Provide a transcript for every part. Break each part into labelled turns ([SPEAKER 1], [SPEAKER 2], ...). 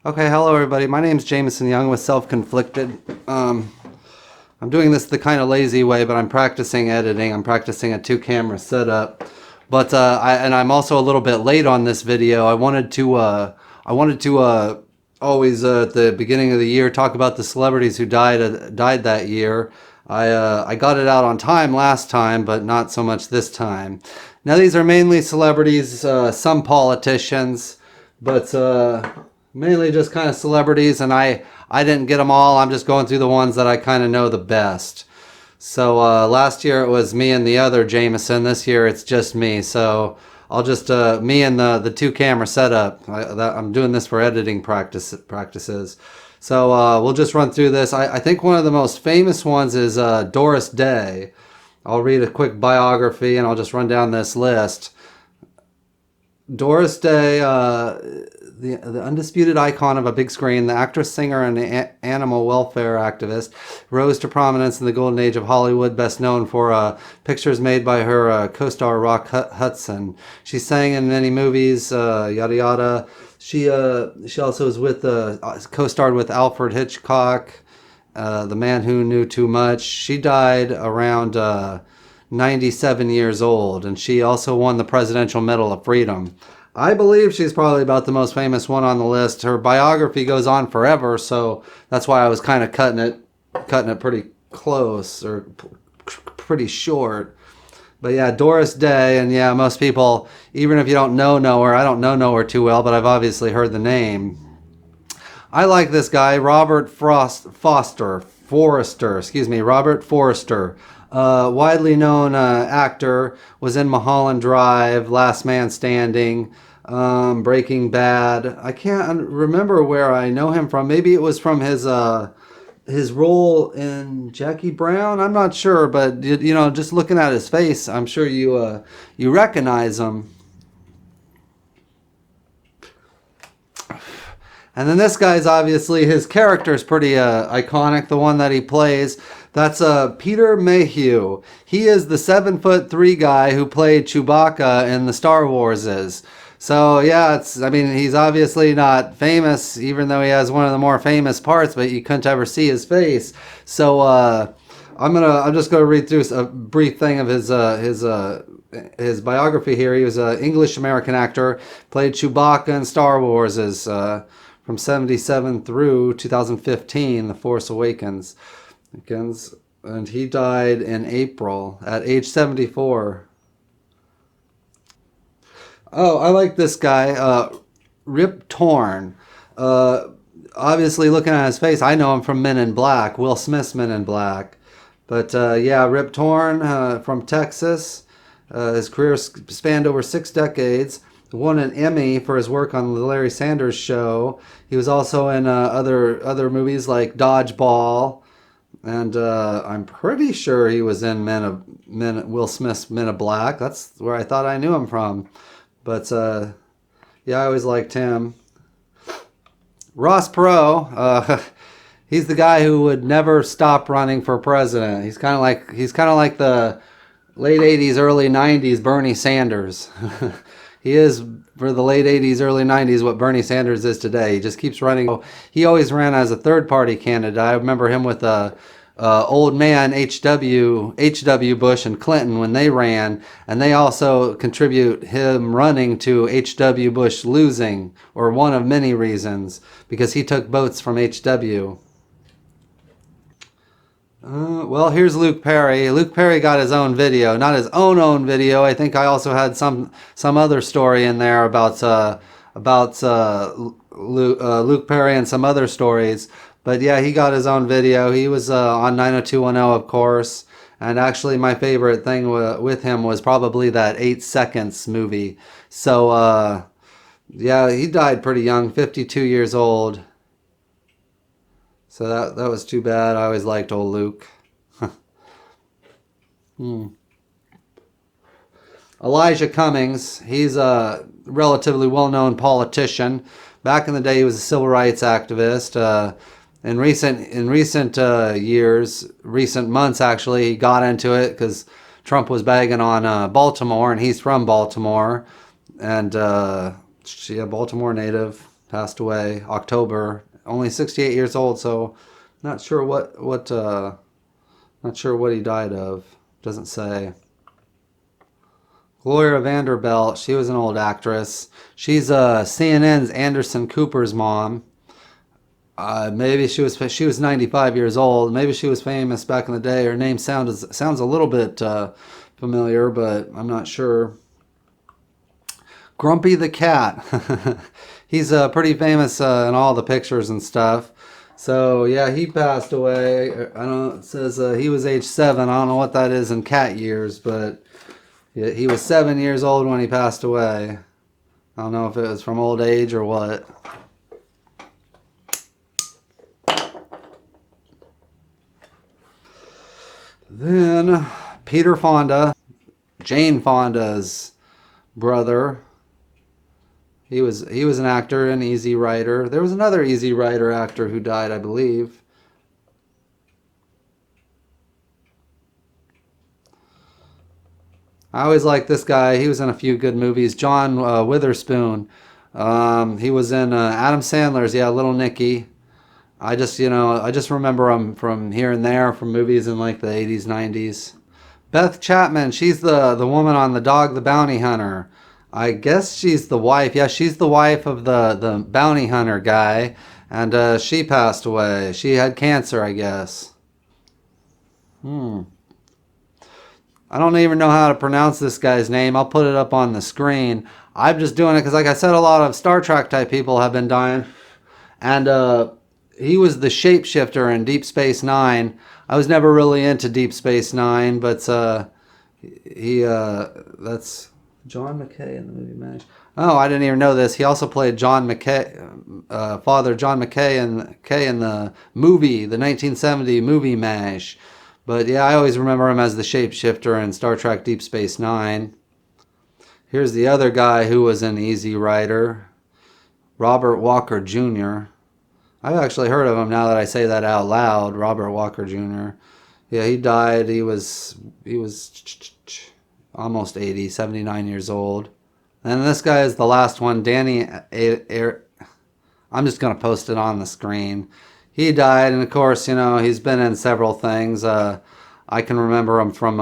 [SPEAKER 1] Okay, hello everybody. My name's Jameson Young with Self-Conflicted. I'm doing this the kind of lazy way, but I'm practicing editing. I'm practicing a two-camera setup. But I'm also a little bit late on this video. I wanted to always at the beginning of the year talk about the celebrities who died that year. I got it out on time last time, but not so much this time. Now these are mainly celebrities, some politicians, but mainly just kind of celebrities, and I didn't get them all. I'm just going through the ones that I kind of know the best. So last year it was me and the other Jameson. This year it's just me. So I'll just me and the two camera setup. I'm doing this for editing practices. So we'll just run through this. I think one of the most famous ones is Doris Day. I'll read a quick biography and I'll just run down this list. Doris Day, the undisputed icon of a big screen, the actress, singer, and animal welfare activist, rose to prominence in the golden age of Hollywood, best known for pictures made by her co-star Rock Hudson. She sang in many movies, yada yada. She also was with co-starred with Alfred Hitchcock, The Man Who Knew Too Much. She died around 97 years old, and she also won the Presidential Medal of Freedom. I believe she's probably about the most famous one on the list. Her biography goes on forever, so that's why I was kind of cutting it pretty close, or pretty short. But yeah, Doris Day, and yeah, most people, even if you don't know her, I don't know her too well, but I've obviously heard the name. I like this guy, Robert Forster. Widely known actor, was in Mulholland Drive, Last Man Standing, Breaking Bad. I can't remember where I know him from. Maybe it was from his role in Jackie Brown. I'm not sure, but just looking at his face, I'm sure you recognize him. And then this guy's obviously, his character is pretty iconic, the one that he plays. That's Peter Mayhew. He is the 7'3" guy who played Chewbacca in the Star Warses. So yeah, he's obviously not famous, even though he has one of the more famous parts, but you couldn't ever see his face. So I'm just gonna read through a brief thing of his biography here. He was an English American actor, played Chewbacca in Star Warses from 1977 through 2015, The Force Awakens. And he died in April at age 74. Oh, I like this guy, Rip Torn. Obviously, looking at his face, I know him from Men in Black, Will Smith's Men in Black. But yeah, Rip Torn from Texas. His career spanned over 6 decades. Won an Emmy for his work on the Larry Sanders Show. He was also in other movies like Dodgeball. And I'm pretty sure he was in Will Smith's Men in Black. That's where I thought I knew him from. But yeah, I always liked him. Ross Perot, he's the guy who would never stop running for president. He's kind of like the late 80s, early 90s Bernie Sanders. He is, for the late 80s, early 90s, what Bernie Sanders is today. He just keeps running. He always ran as a third-party candidate. I remember him with old man H.W. Bush and Clinton when they ran, and they also contribute him running to H.W. Bush losing, or one of many reasons, because he took votes from H.W. Well, here's Luke Perry. Luke Perry got his own video, not his own video. I think I also had some other story in there about Luke Perry and some other stories. But yeah, he got his own video. He was on 90210, of course. And actually, my favorite thing with him was probably that 8 Seconds movie. So yeah, he died pretty young, 52 years old. So that was too bad. I always liked old Luke. Elijah Cummings, he's a relatively well-known politician. Back in the day, he was a civil rights activist. In recent years, recent months actually, he got into it because Trump was bagging on Baltimore, and he's from Baltimore, and yeah, Baltimore native. passed away October, only 68 years old. So not sure not sure what he died of. Doesn't say. Gloria Vanderbilt, she was an old actress. She's CNN's Anderson Cooper's mom. Maybe she was 95 years old. Maybe she was famous back in the day. Her name sounds a little bit familiar, but I'm not sure. Grumpy the cat. He's pretty famous in all the pictures and stuff. So yeah, he passed away. I don't. It says he was age 7. I don't know what that is in cat years, but yeah, he was 7 years old when he passed away. I don't know if it was from old age or what. Then Peter Fonda, Jane Fonda's brother. He was an actor and Easy Rider. There was another Easy Rider actor who died, I believe. I always liked this guy. He was in a few good movies. John Witherspoon. He was in Adam Sandler's, yeah, Little Nicky. I just remember him from here and there from movies in like the 80s, 90s. Beth Chapman, she's the woman on The Dog the Bounty Hunter. I guess she's the wife. Yeah, she's the wife of the bounty hunter guy. And she passed away. She had cancer, I guess. Hmm. I don't even know how to pronounce this guy's name. I'll put it up on the screen. I'm just doing it because, like I said, a lot of Star Trek type people have been dying. And he was the shapeshifter in Deep Space Nine. I was never really into Deep Space Nine, but that's John McKay in the movie MASH. Oh, I didn't even know this. He also played John McKay, Father John McKay in the movie, the 1970 movie MASH. But yeah, I always remember him as the shapeshifter in Star Trek Deep Space Nine. Here's the other guy who was an Easy Rider, Robert Walker Jr. I've actually heard of him now that I say that out loud. Robert Walker Jr. Yeah, he died. He was almost 80, 79 years old. And this guy is the last one, Danny. I'm just gonna post it on the screen. He died, and of course, he's been in several things. I can remember him from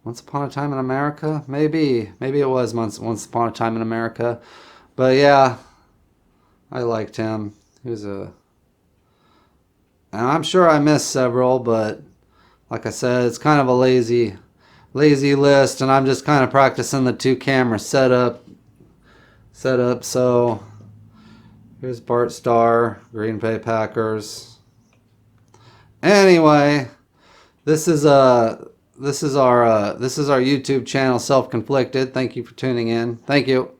[SPEAKER 1] Once Upon a Time in America. Maybe it was Once Upon a Time in America. But yeah, I liked him. He was and I'm sure I missed several, but like I said, it's kind of a lazy list, and I'm just kind of practicing the 2 camera setup. So here's Bart Starr, Green Bay Packers. Anyway, this is our YouTube channel, Self Conflicted. Thank you for tuning in. Thank you.